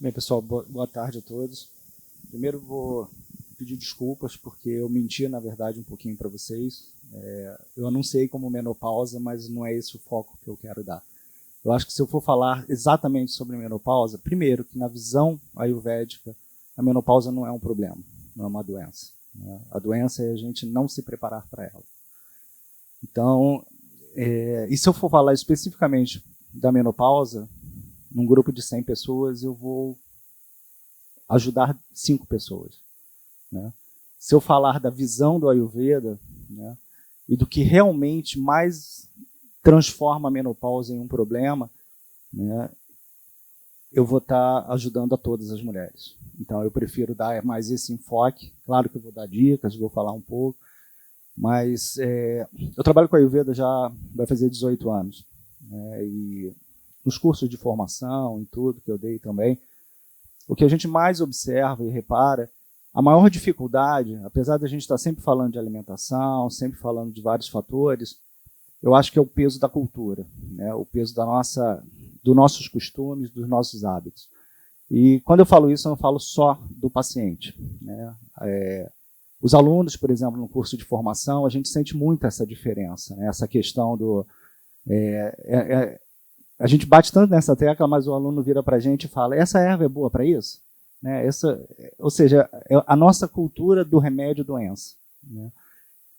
Bem, pessoal, boa tarde a todos. Primeiro vou pedir desculpas porque eu menti, na verdade, um pouquinho para vocês. Eu anunciei como menopausa, mas não é esse o foco que eu quero dar. Eu acho que se eu for falar exatamente sobre menopausa, primeiro, que na visão ayurvédica, a menopausa não é um problema, não é uma doença. A doença é a gente não se preparar para ela. Então, e se eu for falar especificamente da menopausa, num grupo de 100 pessoas, eu vou ajudar 5 pessoas. Né? Se eu falar da visão do Ayurveda, né, e do que realmente mais transforma a menopausa em um problema, né, eu vou estar ajudando a todas as mulheres. Então, eu prefiro dar mais esse enfoque. Claro que eu vou dar dicas, vou falar um pouco, mas eu trabalho com a Ayurveda já vai fazer 18 anos. Né, e nos cursos de formação e tudo que eu dei também, o que a gente mais observa e repara, a maior dificuldade, apesar da gente estar sempre falando de alimentação, sempre falando de vários fatores, eu acho que é o peso da cultura, né? O peso dos nossos costumes, dos nossos hábitos. E quando eu falo isso, eu não falo só do paciente. Né? Os alunos, por exemplo, no curso de formação, a gente sente muito essa diferença, né? Essa questão do... a gente bate tanto nessa tecla, mas o aluno vira para a gente e fala, essa erva é boa para isso? Né? Ou seja, a nossa cultura do remédio-doença. Né?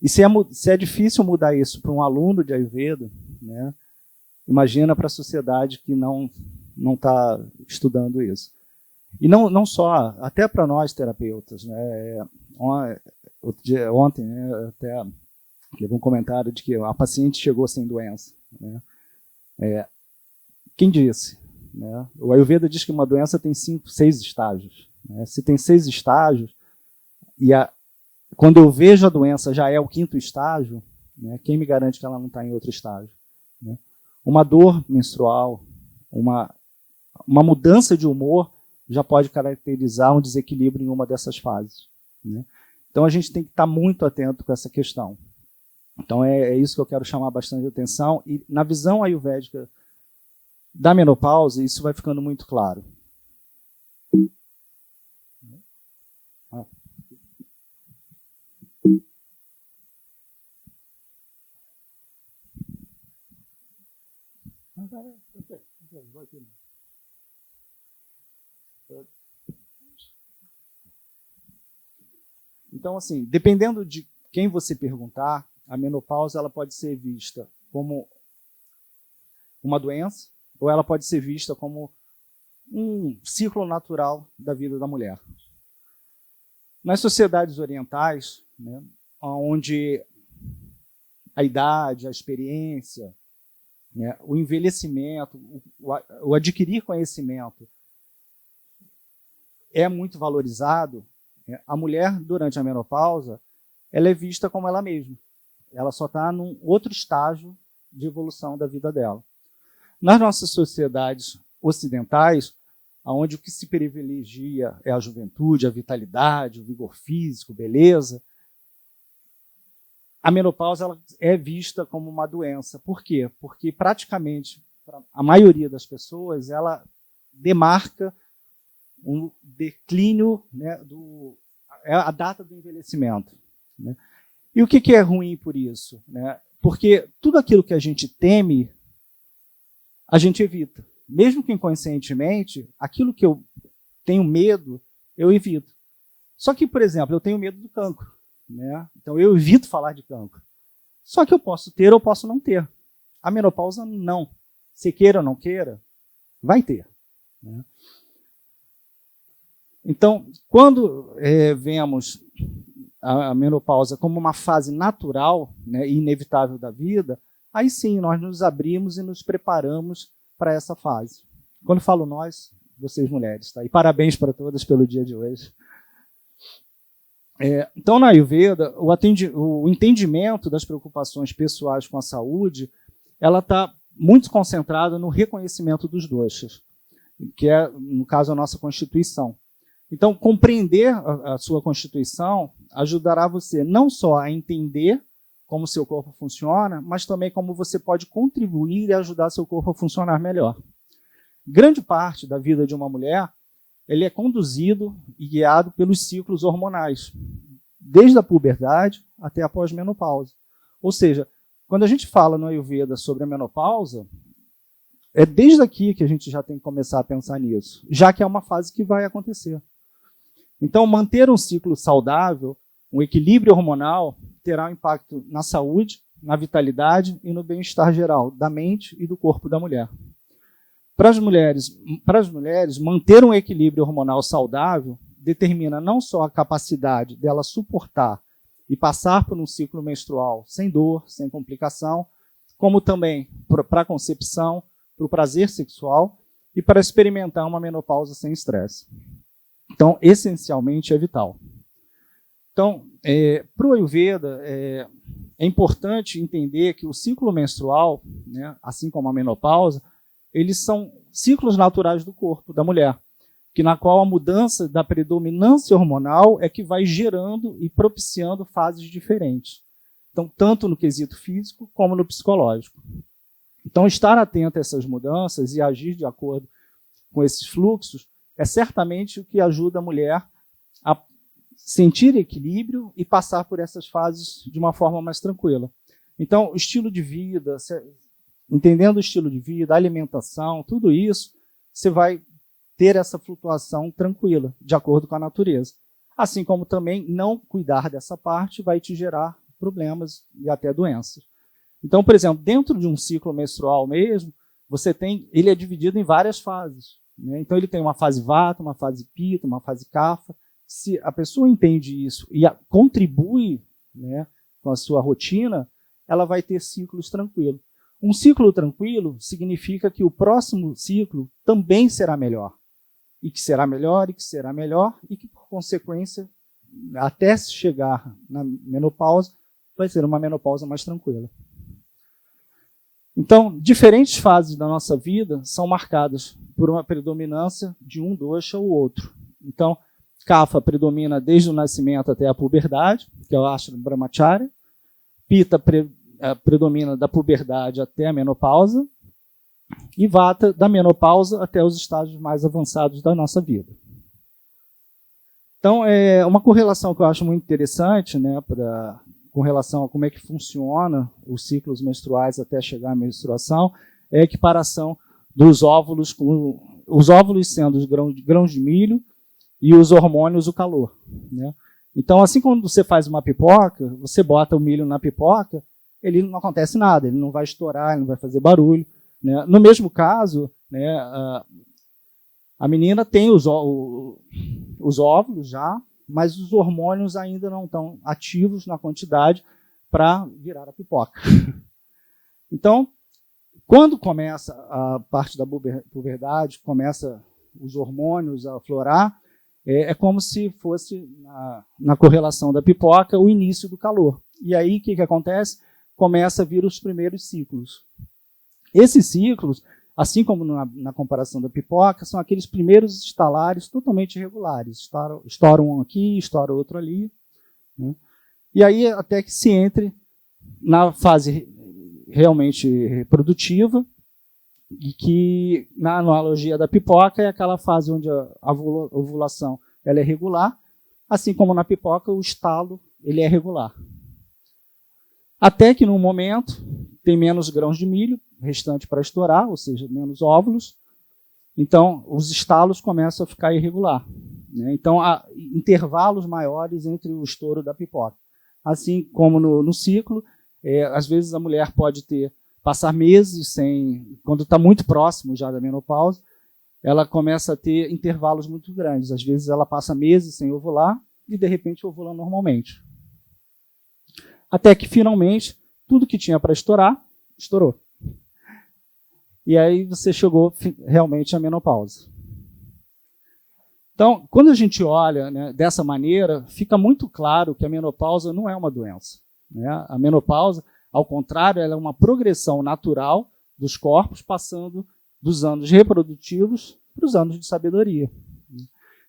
E se é difícil mudar isso para um aluno de Ayurveda, né? Imagina para a sociedade que não está estudando isso. E não só, até para nós terapeutas. Né? Ontem, né, até teve um comentário de que a paciente chegou sem doença. Né? Quem disse? Né? O Ayurveda diz que uma doença tem 6 estágios. Né? Se tem 6 estágios, e quando eu vejo a doença já é o 5º estágio, né? Quem me garante que ela não está em outro estágio? Né? Uma dor menstrual, uma mudança de humor já pode caracterizar um desequilíbrio em uma dessas fases. Né? Então a gente tem que estar muito atento com essa questão. Então é isso que eu quero chamar bastante atenção. E na visão ayurvédica da menopausa, isso vai ficando muito claro. Então, assim, dependendo de quem você perguntar, a menopausa ela pode ser vista como uma doença, ou ela pode ser vista como um ciclo natural da vida da mulher. Nas sociedades orientais, né, onde a idade, a experiência, né, o envelhecimento, o adquirir conhecimento é muito valorizado, né, a mulher, durante a menopausa, ela é vista como ela mesma. Ela só está num outro estágio de evolução da vida dela. Nas nossas sociedades ocidentais, onde o que se privilegia é a juventude, a vitalidade, o vigor físico, beleza, a menopausa ela é vista como uma doença. Por quê? Porque praticamente a maioria das pessoas ela demarca um declínio, né, a data do envelhecimento. Né? E o que é ruim por isso? Né? Porque tudo aquilo que a gente teme, a gente evita. Mesmo que inconscientemente, aquilo que eu tenho medo, eu evito. Só que, por exemplo, eu tenho medo do cancro. Né? Então, eu evito falar de cancro. Só que eu posso ter ou posso não ter. A menopausa, não. Se queira ou não queira, vai ter. Né? Então, quando vemos a menopausa como uma fase natural, né, e inevitável da vida, aí sim, nós nos abrimos e nos preparamos para essa fase. Quando falo nós, vocês mulheres, tá? E parabéns para todas pelo dia de hoje. Então, na Ayurveda, o entendimento das preocupações pessoais com a saúde, ela está muito concentrada no reconhecimento dos doshas, que é, no caso, a nossa Constituição. Então, compreender a sua Constituição ajudará você não só a entender como seu corpo funciona, mas também como você pode contribuir e ajudar seu corpo a funcionar melhor. Grande parte da vida de uma mulher ele é conduzido e guiado pelos ciclos hormonais, desde a puberdade até a pós-menopausa. Ou seja, quando a gente fala no Ayurveda sobre a menopausa, é desde aqui que a gente já tem que começar a pensar nisso, já que é uma fase que vai acontecer. Então, manter um ciclo saudável, um equilíbrio hormonal, terá um impacto na saúde, na vitalidade e no bem-estar geral da mente e do corpo da mulher. Para as mulheres, manter um equilíbrio hormonal saudável determina não só a capacidade dela suportar e passar por um ciclo menstrual sem dor, sem complicação, como também para a concepção, para o prazer sexual e para experimentar uma menopausa sem estresse. Então, essencialmente, é vital. Então, para o Ayurveda, é importante entender que o ciclo menstrual, né, assim como a menopausa, eles são ciclos naturais do corpo da mulher, na qual a mudança da predominância hormonal é que vai gerando e propiciando fases diferentes. Então, tanto no quesito físico como no psicológico. Então, estar atento a essas mudanças e agir de acordo com esses fluxos é certamente o que ajuda a mulher a sentir equilíbrio e passar por essas fases de uma forma mais tranquila. Então, o estilo de vida, entendendo o estilo de vida, a alimentação, tudo isso, você vai ter essa flutuação tranquila, de acordo com a natureza. Assim como também não cuidar dessa parte vai te gerar problemas e até doenças. Então, por exemplo, dentro de um ciclo menstrual mesmo, ele é dividido em várias fases, né? Então, ele tem uma fase vata, uma fase pita, uma fase kapha. Se a pessoa entende isso e contribui, né, com a sua rotina, ela vai ter ciclos tranquilos. Um ciclo tranquilo significa que o próximo ciclo também será melhor. E que será melhor, e que será melhor, e que, por consequência, até chegar na menopausa, vai ser uma menopausa mais tranquila. Então, diferentes fases da nossa vida são marcadas por uma predominância de um dosha ou outro. Então, kapha predomina desde o nascimento até a puberdade, que é o ashram brahmacharya. Pita predomina da puberdade até a menopausa. E vata da menopausa até os estágios mais avançados da nossa vida. Então, uma correlação que eu acho muito interessante, né, com relação a como é que funciona os ciclos menstruais até chegar à menstruação, é a equiparação dos óvulos, com os óvulos sendo os grãos de milho e os hormônios o calor, né? Então, assim quando você faz uma pipoca, você bota o milho na pipoca, ele não acontece nada, ele não vai estourar, ele não vai fazer barulho, né? No mesmo caso, né, a menina tem os óvulos já, mas os hormônios ainda não estão ativos na quantidade para virar a pipoca. Então, quando começa a parte da puberdade, começa os hormônios a aflorar, é como se fosse, na correlação da pipoca, o início do calor. E aí, o que acontece? Começa a vir os primeiros ciclos. Esses ciclos, assim como na comparação da pipoca, são aqueles primeiros estalares totalmente irregulares. Estoura um aqui, estoura outro ali, né? E aí até que se entre na fase realmente reprodutiva, e que, na analogia da pipoca, é aquela fase onde a ovulação ela é regular, assim como na pipoca o estalo ele é regular. Até que, num momento, tem menos grãos de milho, restante para estourar, ou seja, menos óvulos. Então, os estalos começam a ficar irregular, né? Então, há intervalos maiores entre o estouro da pipoca. Assim como no ciclo, às vezes a mulher pode passar meses sem, quando está muito próximo já da menopausa, ela começa a ter intervalos muito grandes. Às vezes ela passa meses sem ovular e, de repente, ovula normalmente. Até que, finalmente, tudo que tinha para estourar, estourou. E aí você chegou realmente à menopausa. Então, quando a gente olha, né, dessa maneira, fica muito claro que a menopausa não é uma doença, né? A menopausa, ao contrário, ela é uma progressão natural dos corpos, passando dos anos reprodutivos para os anos de sabedoria.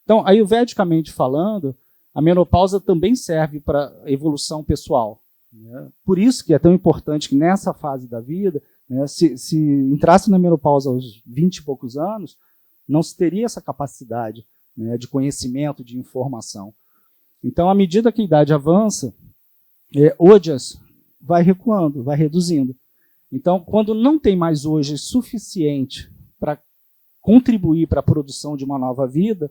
Então, ayurvedicamente falando, a menopausa também serve para evolução pessoal, né? Por isso que é tão importante que nessa fase da vida, né, se entrasse na menopausa aos 20 e poucos anos, não se teria essa capacidade né, de conhecimento, de informação. Então, à medida que a idade avança, Ojas vai recuando, vai reduzindo. Então, quando não tem mais hoje suficiente para contribuir para a produção de uma nova vida,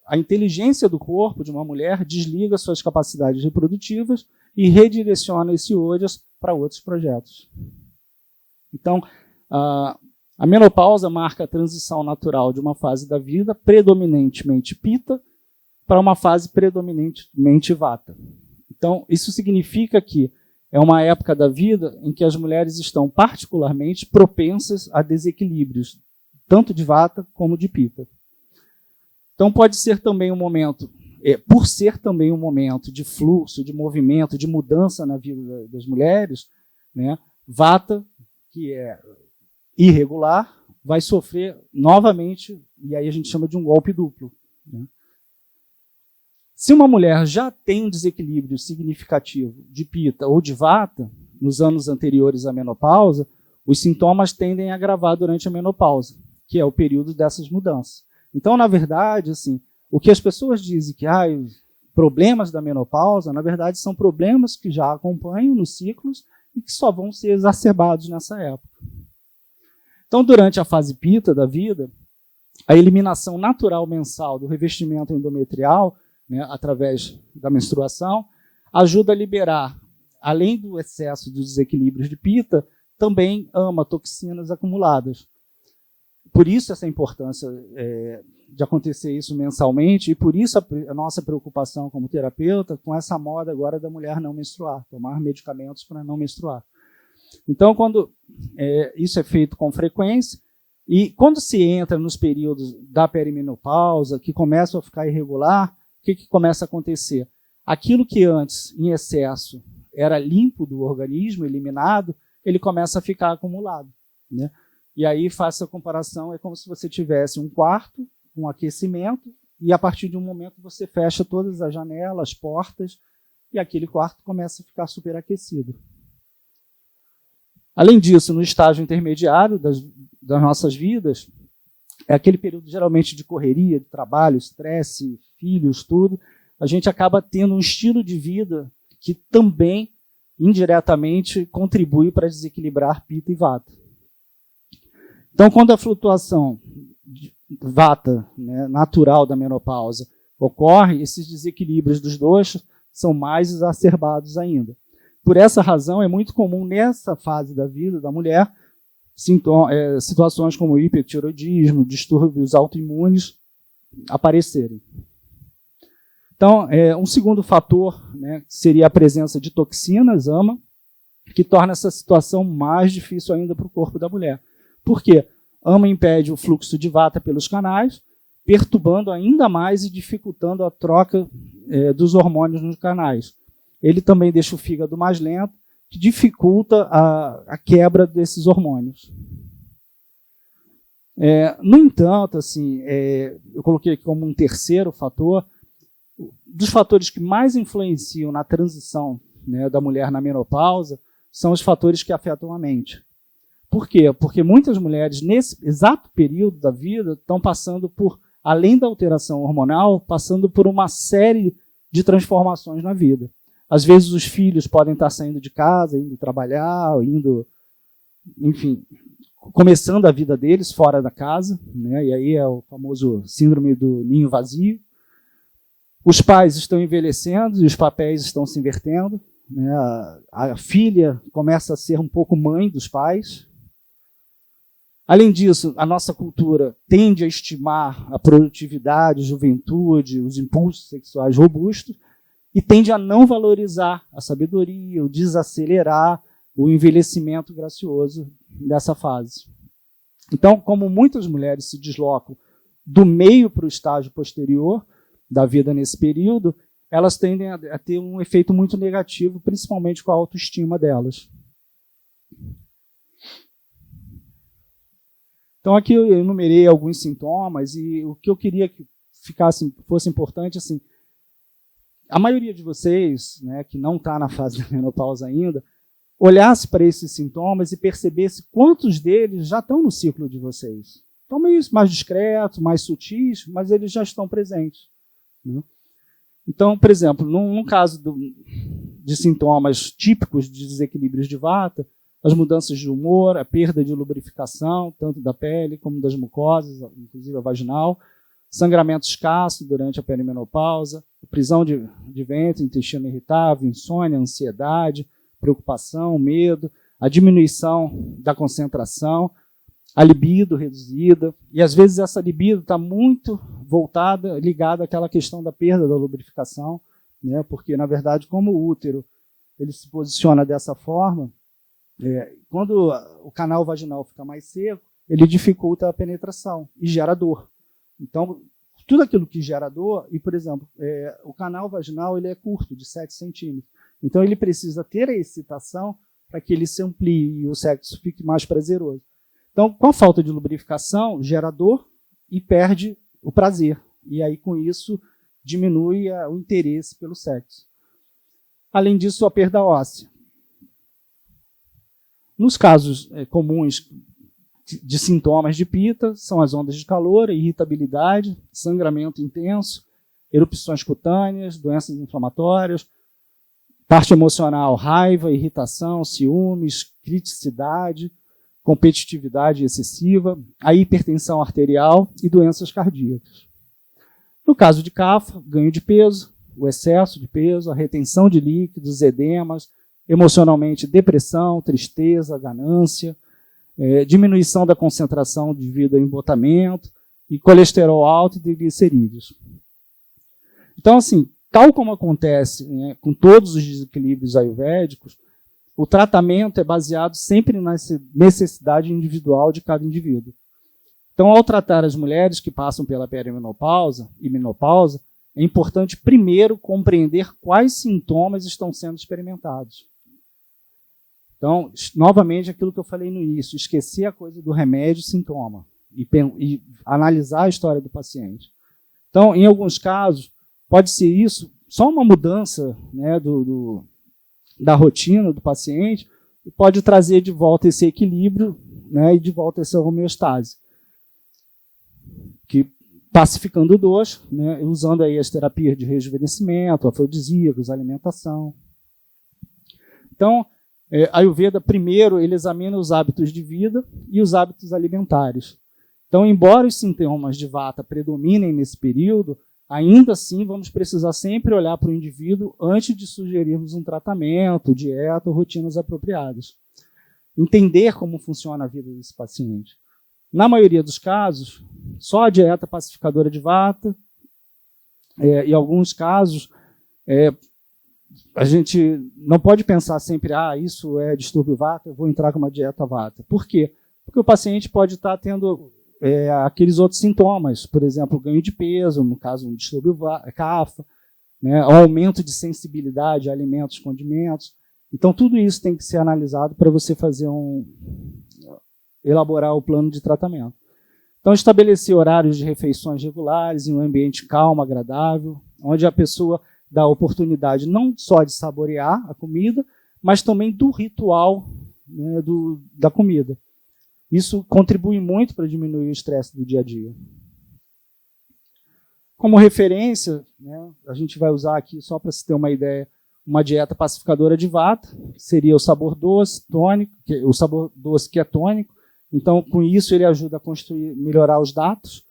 a inteligência do corpo de uma mulher desliga suas capacidades reprodutivas e redireciona esse Ojas para outros projetos. Então, a menopausa marca a transição natural de uma fase da vida predominantemente Pitta para uma fase predominantemente Vata. Então, isso significa que é uma época da vida em que as mulheres estão particularmente propensas a desequilíbrios, tanto de Vata como de Pitta. Então, pode ser também um momento, por ser também um momento de fluxo, de movimento, de mudança na vida das mulheres, né, Vata, que é irregular, vai sofrer novamente, e aí a gente chama de um golpe duplo, né? Se uma mulher já tem um desequilíbrio significativo de Pitta ou de Vata, nos anos anteriores à menopausa, os sintomas tendem a agravar durante a menopausa, que é o período dessas mudanças. Então, na verdade, assim, o que as pessoas dizem que os problemas da menopausa, na verdade, são problemas que já acompanham nos ciclos e que só vão ser exacerbados nessa época. Então, durante a fase Pitta da vida, a eliminação natural mensal do revestimento endometrial, né, através da menstruação, ajuda a liberar, além do excesso dos desequilíbrios de Pitta, também toxinas acumuladas. Por isso essa importância de acontecer isso mensalmente, e por isso a nossa preocupação como terapeuta com essa moda agora da mulher não menstruar, tomar medicamentos para não menstruar. Então, quando isso é feito com frequência, e quando se entra nos períodos da perimenopausa, que começam a ficar irregular, o que começa a acontecer? Aquilo que antes, em excesso, era limpo do organismo, eliminado, ele começa a ficar acumulado, né? E aí, faça a comparação, é como se você tivesse um quarto, um aquecimento, e a partir de um momento você fecha todas as janelas, portas, e aquele quarto começa a ficar superaquecido. Além disso, no estágio intermediário das nossas vidas, é aquele período geralmente de correria, de trabalho, estresse, filhos, tudo, a gente acaba tendo um estilo de vida que também, indiretamente, contribui para desequilibrar Pitta e Vata. Então, quando a flutuação Vata, né, natural da menopausa, ocorre, esses desequilíbrios dos doshas são mais exacerbados ainda. Por essa razão, é muito comum nessa fase da vida da mulher situações como hipertiroidismo, distúrbios autoimunes aparecerem. Então, um segundo fator, né, seria a presença de toxinas, AMA, que torna essa situação mais difícil ainda para o corpo da mulher. Por quê? AMA impede o fluxo de Vata pelos canais, perturbando ainda mais e dificultando a troca dos hormônios nos canais. Ele também deixa o fígado mais lento, que dificulta a quebra desses hormônios. No entanto, assim, eu coloquei aqui como um terceiro fator, dos fatores que mais influenciam na transição, né, da mulher na menopausa, são os fatores que afetam a mente. Por quê? Porque muitas mulheres, nesse exato período da vida, estão passando por, além da alteração hormonal, passando por uma série de transformações na vida. Às vezes os filhos podem estar saindo de casa, indo trabalhar, enfim, começando a vida deles fora da casa, né? E aí é o famoso síndrome do ninho vazio. Os pais estão envelhecendo e os papéis estão se invertendo, né? A filha começa a ser um pouco mãe dos pais. Além disso, a nossa cultura tende a estimar a produtividade, a juventude, os impulsos sexuais robustos, e tende a não valorizar a sabedoria, o desacelerar o envelhecimento gracioso dessa fase. Então, como muitas mulheres se deslocam do meio para o estágio posterior da vida nesse período, elas tendem a ter um efeito muito negativo, principalmente com a autoestima delas. Então, aqui eu enumerei alguns sintomas, e o que eu queria que fosse importante, assim, a maioria de vocês, né, que não está na fase da menopausa ainda, olhasse para esses sintomas e percebesse quantos deles já estão no ciclo de vocês. Então, meio mais discretos, mais sutis, mas eles já estão presentes, né? Então, por exemplo, num caso de sintomas típicos de desequilíbrios de Vata, as mudanças de humor, a perda de lubrificação, tanto da pele como das mucosas, inclusive a vaginal, sangramento escasso durante a perimenopausa, prisão de ventre, intestino irritável, insônia, ansiedade, preocupação, medo, a diminuição da concentração, a libido reduzida, e às vezes essa libido está muito voltada, ligada àquela questão da perda da lubrificação, né? Porque, na verdade, como o útero ele se posiciona dessa forma, quando o canal vaginal fica mais seco, ele dificulta a penetração e gera dor. Então, tudo aquilo que gera dor, e, por exemplo, o canal vaginal ele é curto, de 7 centímetros, então ele precisa ter a excitação para que ele se amplie e o sexo fique mais prazeroso. Então, com a falta de lubrificação, gera dor e perde o prazer. E aí, com isso, diminui o interesse pelo sexo. Além disso, a perda óssea. Nos casos comuns de sintomas de Pitta, são as ondas de calor, irritabilidade, sangramento intenso, erupções cutâneas, doenças inflamatórias, parte emocional, raiva, irritação, ciúmes, criticidade, competitividade excessiva, a hipertensão arterial e doenças cardíacas. No caso de Kapha, ganho de peso, o excesso de peso, a retenção de líquidos, edemas, emocionalmente depressão, tristeza, ganância, diminuição da concentração devido ao embotamento, e colesterol alto e triglicerídeos. Então, assim, tal como acontece, né, com todos os desequilíbrios ayurvédicos, o tratamento é baseado sempre na necessidade individual de cada indivíduo. Então, ao tratar as mulheres que passam pela perimenopausa e menopausa, é importante primeiro compreender quais sintomas estão sendo experimentados. Então, novamente, aquilo que eu falei no início, esquecer a coisa do remédio e sintoma e analisar a história do paciente. Então, em alguns casos, pode ser isso, só uma mudança, né, da rotina do paciente, pode trazer de volta esse equilíbrio, né, e de volta essa homeostase. Que, pacificando o doxo, né, usando aí as terapias de rejuvenescimento, afrodisíacos, alimentação. Então, a Ayurveda, primeiro, ele examina os hábitos de vida e os hábitos alimentares. Então, embora os sintomas de Vata predominem nesse período, ainda assim vamos precisar sempre olhar para o indivíduo antes de sugerirmos um tratamento, dieta ou rotinas apropriadas. Entender como funciona a vida desse paciente. Na maioria dos casos, só a dieta pacificadora de Vata, em alguns casos, a gente não pode pensar sempre, isso é distúrbio Vata, eu vou entrar com uma dieta Vata. Por quê? Porque o paciente pode estar tendo aqueles outros sintomas, por exemplo, ganho de peso, no caso um distúrbio Kapha, né, aumento de sensibilidade a alimentos, condimentos. Então, tudo isso tem que ser analisado para você fazer elaborar o plano de tratamento. Então, estabelecer horários de refeições regulares em um ambiente calmo, agradável, onde a pessoa dá a oportunidade não só de saborear a comida, mas também do ritual, né, da comida. Isso contribui muito para diminuir o estresse do dia a dia. Como referência, né, a gente vai usar aqui, só para se ter uma ideia, uma dieta pacificadora de Vata, que seria o sabor doce, tônico, o sabor doce que é tônico. Então, com isso, ele ajuda a melhorar os datos,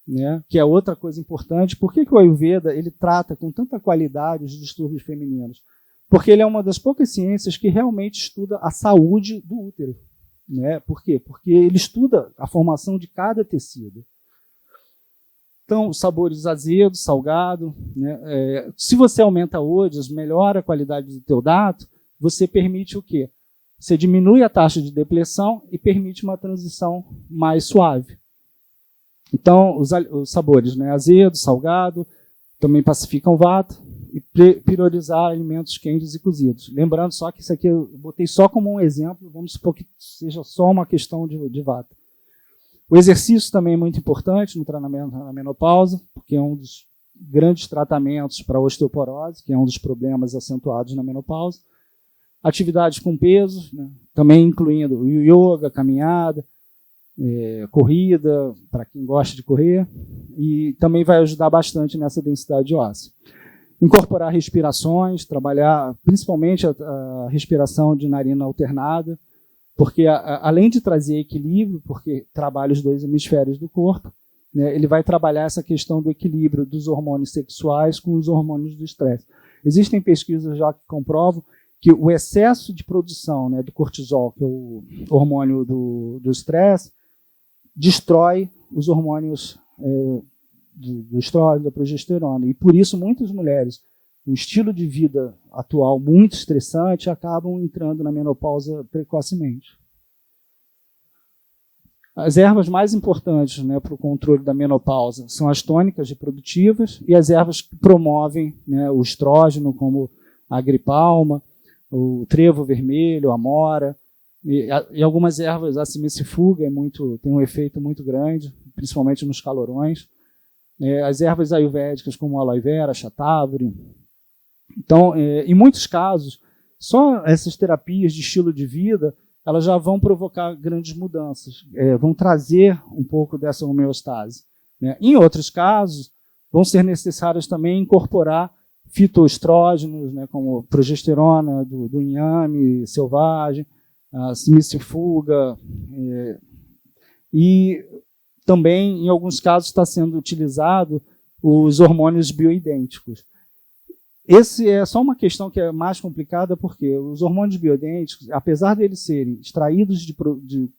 né, que é outra coisa importante. Por que o Ayurveda ele trata com tanta qualidade os distúrbios femininos? Porque ele é uma das poucas ciências que realmente estuda a saúde do útero. Né? Por quê? Porque ele estuda a formação de cada tecido. Então, sabores azedo, salgado. Né? Se você aumenta odres, melhora a qualidade do teu dato, você permite o quê? Você diminui a taxa de depressão e permite uma transição mais suave. Então, os sabores, né? Azedo, salgado, também pacificam Vata, e priorizar alimentos quentes e cozidos. Lembrando só que isso aqui eu botei só como um exemplo, vamos supor que seja só uma questão de Vata. O exercício também é muito importante no tratamento na menopausa, porque é um dos grandes tratamentos para a osteoporose, que é um dos problemas acentuados na menopausa. Atividades com peso, né, também incluindo o yoga, caminhada, corrida, para quem gosta de correr, e também vai ajudar bastante nessa densidade óssea. Incorporar respirações, trabalhar principalmente a respiração de narina alternada, porque além de trazer equilíbrio, porque trabalha os dois hemisférios do corpo, né, ele vai trabalhar essa questão do equilíbrio dos hormônios sexuais com os hormônios do estresse. Existem pesquisas já que comprovam que o excesso de produção, né, do cortisol, que é o hormônio do estresse, destrói os hormônios do estrógeno, da progesterona. E por isso muitas mulheres, um estilo de vida atual muito estressante, acabam entrando na menopausa precocemente. As ervas mais importantes, né, para o controle da menopausa são as tônicas reprodutivas e as ervas que promovem, né, o estrógeno, como a agripalma, o trevo vermelho, a amora, e algumas ervas, a simicifuga tem um efeito muito grande, principalmente nos calorões. As ervas ayurvédicas, como a aloe vera, shatavari. Então, em muitos casos, só essas terapias de estilo de vida, elas já vão provocar grandes mudanças, vão trazer um pouco dessa homeostase, né? Em outros casos, vão ser necessárias também incorporar fitoestrógenos, né, como progesterona do inhame selvagem, a simicifuga, e também, em alguns casos, está sendo utilizado os hormônios bioidênticos. Esse é só uma questão que é mais complicada, porque os hormônios bioidênticos, apesar de eles serem extraídos de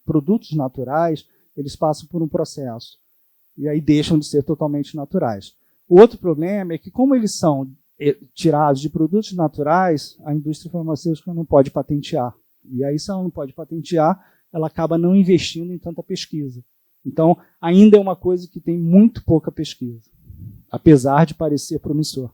produtos naturais, eles passam por um processo, e aí deixam de ser totalmente naturais. O outro problema é que, como eles são tirados de produtos naturais, a indústria farmacêutica não pode patentear. E aí, se ela não pode patentear, ela acaba não investindo em tanta pesquisa. Então, ainda é uma coisa que tem muito pouca pesquisa, apesar de parecer promissor.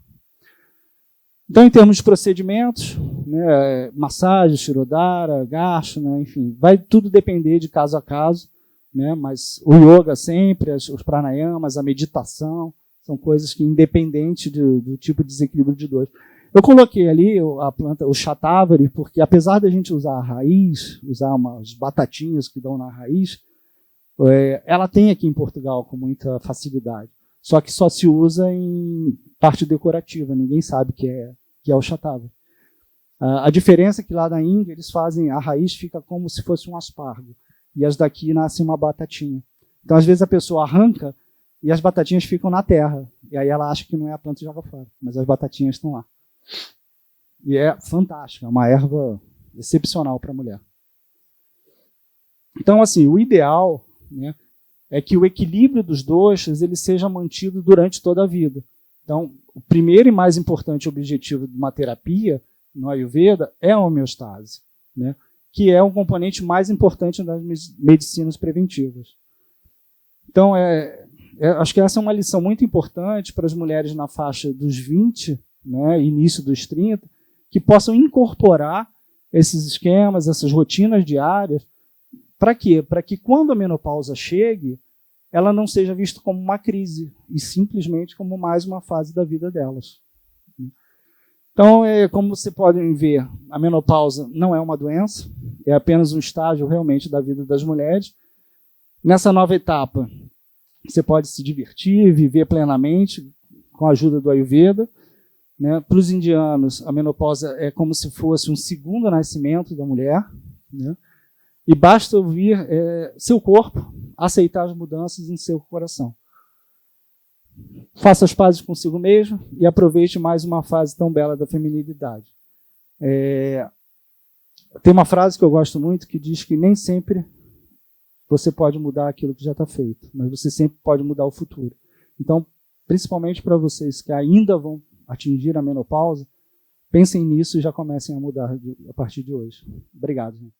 Então, em termos de procedimentos, né, massagem, shirodhara, Garshana, enfim, vai tudo depender de caso a caso, né, mas o yoga sempre, os pranayamas, a meditação, são coisas que, independente do tipo de desequilíbrio de dor. Eu coloquei ali a planta, o shatavari, porque apesar da gente usar a raiz, usar umas batatinhas que dão na raiz, ela tem aqui em Portugal com muita facilidade. Só que só se usa em parte decorativa, ninguém sabe que é o shatavari. A diferença é que lá na Índia eles fazem, a raiz fica como se fosse um aspargo, e as daqui nascem uma batatinha. Então às vezes a pessoa arranca e as batatinhas ficam na terra, e aí ela acha que não é a planta e joga fora, mas as batatinhas estão lá. E é fantástica, é uma erva excepcional para a mulher. Então, assim, o ideal, né, é que o equilíbrio dos doshas ele seja mantido durante toda a vida. Então, o primeiro e mais importante objetivo de uma terapia no Ayurveda é a homeostase, né, que é um componente mais importante das medicinas preventivas. Então, acho que essa é uma lição muito importante para as mulheres na faixa dos 20, né, início dos 30, que possam incorporar esses esquemas, essas rotinas diárias. Para quê? Para que quando a menopausa chegue, ela não seja vista como uma crise, e simplesmente como mais uma fase da vida delas. Então, como vocês podem ver, a menopausa não é uma doença, é apenas um estágio realmente da vida das mulheres. Nessa nova etapa, você pode se divertir, viver plenamente, com a ajuda do Ayurveda. Né? Para os indianos, a menopausa é como se fosse um segundo nascimento da mulher, né? E basta ouvir seu corpo aceitar as mudanças em seu coração. Faça as pazes consigo mesmo e aproveite mais uma fase tão bela da feminilidade. Tem uma frase que eu gosto muito que diz que nem sempre você pode mudar aquilo que já está feito, mas você sempre pode mudar o futuro. Então, principalmente para vocês que ainda vão atingir a menopausa, pensem nisso e já comecem a mudar a partir de hoje. Obrigado, gente.